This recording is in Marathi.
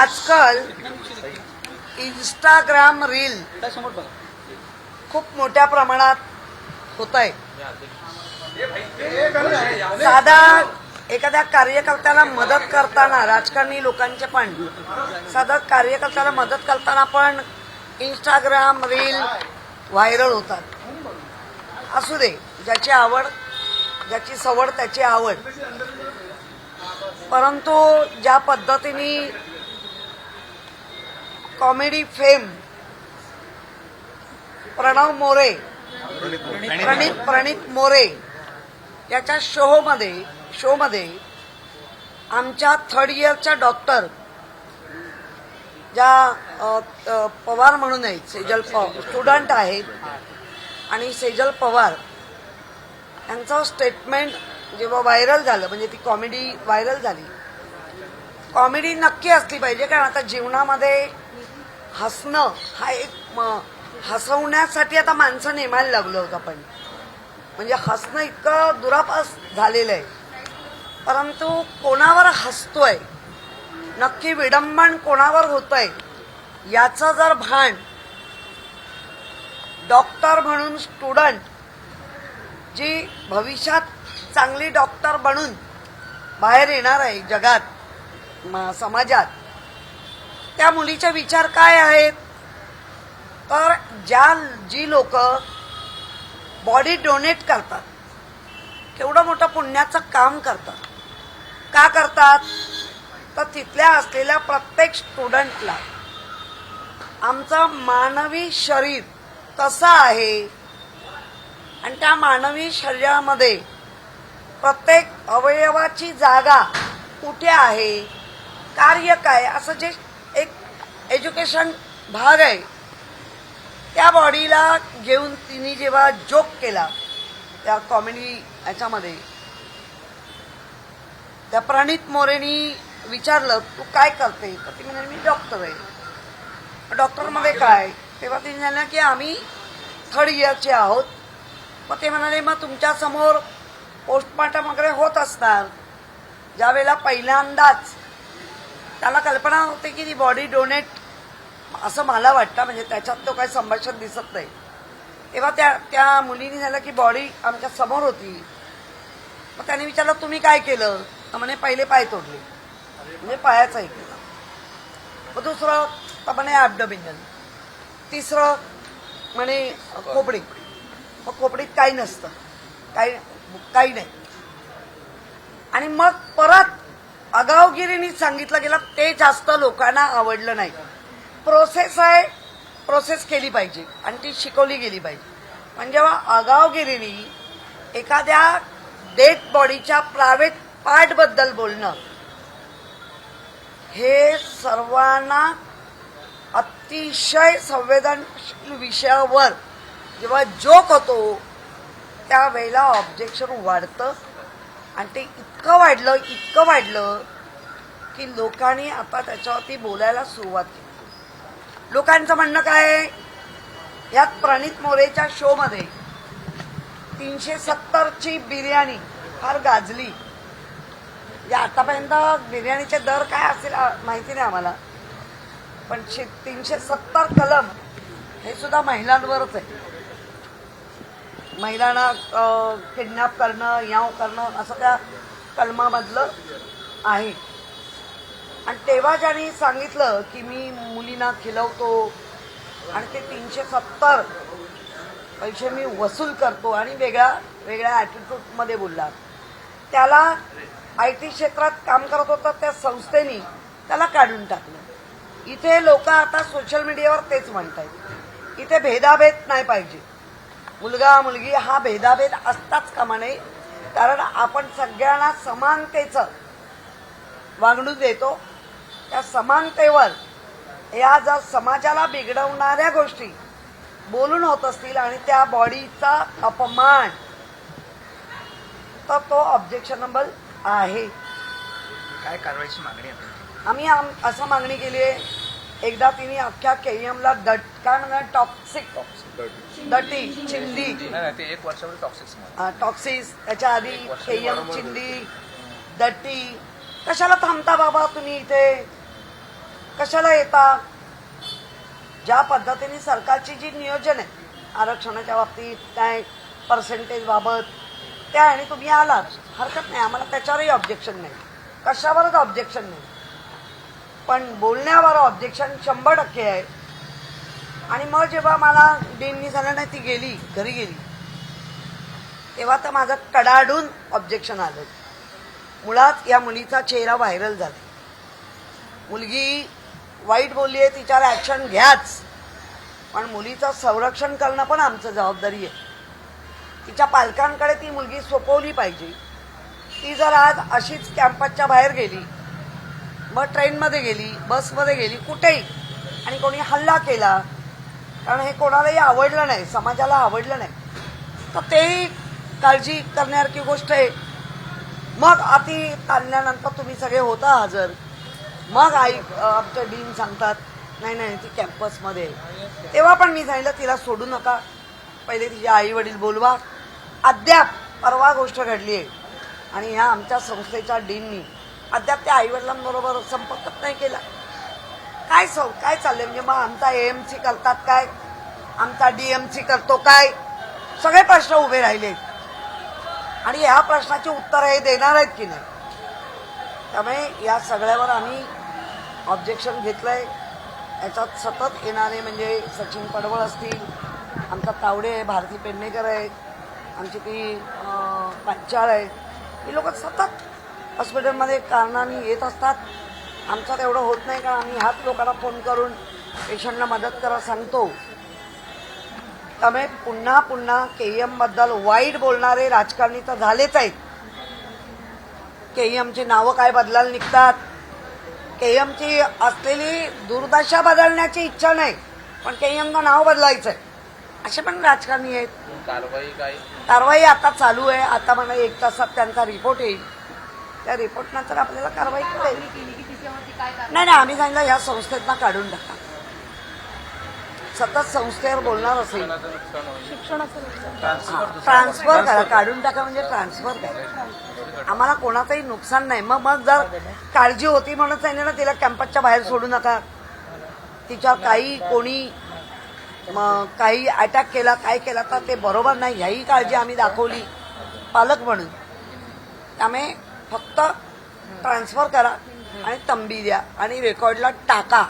आजकाल इंस्टाग्राम रील खूप मोठ्या प्रमाणात होत आहे. साधा एखाद्या कार्यकर्त्याला मदत करताना, राजकारणी लोकांचे पण साधा कार्यकर्त्याला मदत करताना पण इंस्टाग्राम रील व्हायरल होतात. असू दे, ज्याची आवड, ज्याची सवड त्याची आवड. परंतु ज्या पद्धतीने कॉमेडी फेम प्रणित मोरे याच्या शोमध्ये आमच्या थर्ड इयरच्या डॉक्टर ज्या पवार म्हणून आहेत, सेजल स्टुडंट आहेत, आणि सेजल पवार यांचं स्टेटमेंट जेव्हा व्हायरल झालं, म्हणजे ती कॉमेडी व्हायरल झाली. कॉमेडी नक्की असली पाहिजे, कारण आता जीवनामध्ये हसणं हा एक हसवण्यासाठी आता माणसं नेमायला लागलो होतं. आपण म्हणजे हसणं इतकं दुरापास झालेलं आहे. परंतु कोणावर हसतोय, नक्की विडंबन कोणावर होतंय याचं जर भान डॉक्टर म्हणून स्टुडंट जी भविष्यात चांगली डॉक्टर बनून बाहेर येणार आहे जगात, समाजात, त्या मुलीचे विचार काय आहेत, तर जी लोक बॉडी डोनेट करतात, केवढं मोठं पुण्याचं काम करतात. का करतात, तर तिथल्या असलेल्या प्रत्येक स्टुडंटला आमचं मानवी शरीर कसं आहे आणि त्या मानवी शरीरामध्ये प्रत्येक अवयवाची जागा कुठे आहे, कार्य काय, असं जे एक एज्युकेशन भाग आहे, त्या बॉडीला घेऊन तिने जेव्हा जोक केला त्या कॉमेडी याच्यामध्ये, त्या प्रणित मोरेनी विचारलं तू काय करते, तर ती म्हणाली मी डॉक्टर आहे. डॉक्टरमध्ये काय, तेव्हा तिने म्हणाल्या की आम्ही थर्ड इयरचे आहोत. मग ते म्हणाले मग तुमच्या समोर पोस्टमॉर्टम वगैरे होत असणार. ज्यावेळेला पहिल्यांदाच त्याला कल्पना होते की ती बॉडी डोनेट, असं मला वाटतं, म्हणजे त्याच्यात तो काही संभाषण दिसत नाही. तेव्हा त्या मुलीने झालं की बॉडी आमच्या समोर होती. मग त्याने विचारलं तुम्ही काय केलं, तर म्हणे पहिले पाय तोडले, म्हणजे पायाचा एक केला. मग दुसरं तर म्हणे ॲब्डोमिनल, तिसरं म्हणे खोपडी. मग खोपडीत काही नसतं, काही नाही. आणि मग परत आगाऊगिरीने सांगितलं गेलं, ते जास्त लोकांना आवडलं नाही. प्रोसेस आहे, प्रोसेस केली पाहिजे आणि ती शिकवली गेली पाहिजे. पण जेव्हा आगाऊगिरीने एखाद्या डेड बॉडीच्या प्रायव्हेट पार्टबद्दल बोलणं, हे सर्वांना अतिशय संवेदनशील विषयावर जेव्हा जोक होतो त्यावेळेला ऑब्जेक्शन वाढतं. आणि ते इतकं वाढलं की लोकांनी आता त्याच्यावरती बोलायला सुरुवात केली. लोकांचं म्हणणं काय, यात प्रणित मोरेच्या शोमध्ये 370ची बिर्याणी फार गाजली. या आतापर्यंत बिर्याणीचे दर काय असेल माहिती नाही आम्हाला, पण 370 कलम हे सुद्धा महिलांवरच आहे. महिलांना किडनॅप करणं, याव करणं असं त्या कलमामधलं आहे. आणि तेव्हा ज्यांनी सांगितलं की मी मुलींना खिलवतो आणि ते 370 पैसे मी वसूल करतो आणि वेगळ्या ॲटिट्यूडमध्ये बोलला, त्याला IT क्षेत्रात काम करत होता त्या संस्थेनी त्याला काढून टाकलं. इथे लोक आता सोशल मीडियावर तेच म्हणतात, इथे भेदाभेद नाही पाहिजे, मुलगा मुलगी हा भेदाभेद असताच कामा नये, कारण आपण सगळ्यांना समानतेचं वागणूक देतो. त्या समानतेवर या जर समाजाला बिघडवणाऱ्या गोष्टी बोलून होत असतील आणि त्या बॉडीचा अपमान, तर तो ऑब्जेक्शनेबल आहे. काय कारवाईची मागणी आहे? आम्ही असं मागणी केली आहे. एकदा तिने अख्ख्या KEMला काय म्हणा डटी चिंदी, ते 1 वर्षावर टॉक्सिस, त्याच्या आधी KEM चिंदी, दट्टी, कशाला थांबता बाबा तुम्ही इथे. कशाला येता? ज्या पद्धतीने सरकारची जी नियोजन आहे आरक्षणाच्या बाबतीत काय पर्सेंटेज बाबत त्या आणि तुम्ही आलात, हरकत नाही, आम्हाला त्याच्यावरही ऑब्जेक्शन नाही, कशावरच ऑब्जेक्शन नाही, पण बोलण्यावर ऑब्जेक्शन 100% आहे. आणि मग जेव्हा मला डीननी सांगितलं नाही ती गेली घरी गेली, तेव्हा तर माझं कडाडून ऑब्जेक्शन आलं. मुळात या मुलीचा चेहरा व्हायरल झाला, मुलगी वाईट बोलली आहे, तिच्यावर ऍक्शन घ्याच, पण मुलीचं संरक्षण करणं पण आमचं जबाबदारी आहे. तिच्या पालकांकडे ती मुलगी सोपवली पाहिजे. ती जर आज अशीच कॅम्पसच्या बाहेर गेली, मग ट्रेनमध्ये गेली, बसमध्ये गेली, कुठेही, आणि कोणी हल्ला केला, कारण हे कोणालाही आवडलं नाही, समाजाला आवडलं नाही, तर तेही काळजी करण्यासारखी गोष्ट आहे. मग अति ताणल्यानंतर तुम्ही सगळे होता हजर, मग आमचे डीन सांगतात नाही नाही ती कॅम्पसमध्ये आहे. तेव्हा पण मी सांगितलं तिला सोडू नका, पहिले तिचे आई वडील बोलवा. अद्याप परवा गोष्ट घडली आहे आणि ह्या आमच्या संस्थेच्या डीननी अद्याप त्या आई वडिलांबरोबर संपर्कच नाही केला. काय चाललंय? म्हणजे मग आमचा एएमसी करतात काय, आमचा डीएमसी करतो काय, सगळे प्रश्न उभे राहिले आणि ह्या प्रश्नाची उत्तर हे देणार आहेत की नाही. त्यामुळे या सगळ्यावर आम्ही ऑब्जेक्शन घेतलंय. याच्यात सतत येणारे म्हणजे सचिन पडवळ असतील, आमचा तावडे आहे, भारती पेडणेकर आहे, आमची ती पांचाळ आहे, ही लोक सतत हॉस्पिटलमध्ये कारणाने येत असतात. आमचं एवढं होत नाही, कारण आम्ही ह्याच लोकांना फोन करून पेशंटला मदत करा सांगतो. त्यामुळे पुन्हा पुन्हा केईएम बद्दल वाईट बोलणारे राजकारणी तर झालेच आहेत. केईएमची नावं काय बदलायला निघतात, केईएमची असलेली दुर्दशा बदलण्याची इच्छा नाही, पण केईएमचं नाव बदलायचंय, असे पण राजकारणी आहेत. कारवाई आता चालू आहे. आता मला 1 तासात त्यांचा रिपोर्ट येईल, त्या रिपोर्ट नंतर आपल्याला कारवाई करेल. नाही, आम्ही सांगितलं ह्या संस्थेतनं काढून टाका. सतत संस्थेवर बोलणार असेल, ट्रान्सफर करा, काढून टाका म्हणजे ट्रान्सफर करा. आम्हाला कोणाचंही नुकसान नाही. मग जर काळजी होती म्हणून सांगितलं ना तिला कॅम्पसच्या बाहेर सोडू नका, तिच्या कोणी काही अटॅक केला, काय केला तर ते बरोबर नाही, ह्याही काळजी आम्ही दाखवली पालक म्हणून. त्यामुळे फक्त ट्रान्सफर करा आणि तंबी द्या आणि रेकॉर्डला टाका.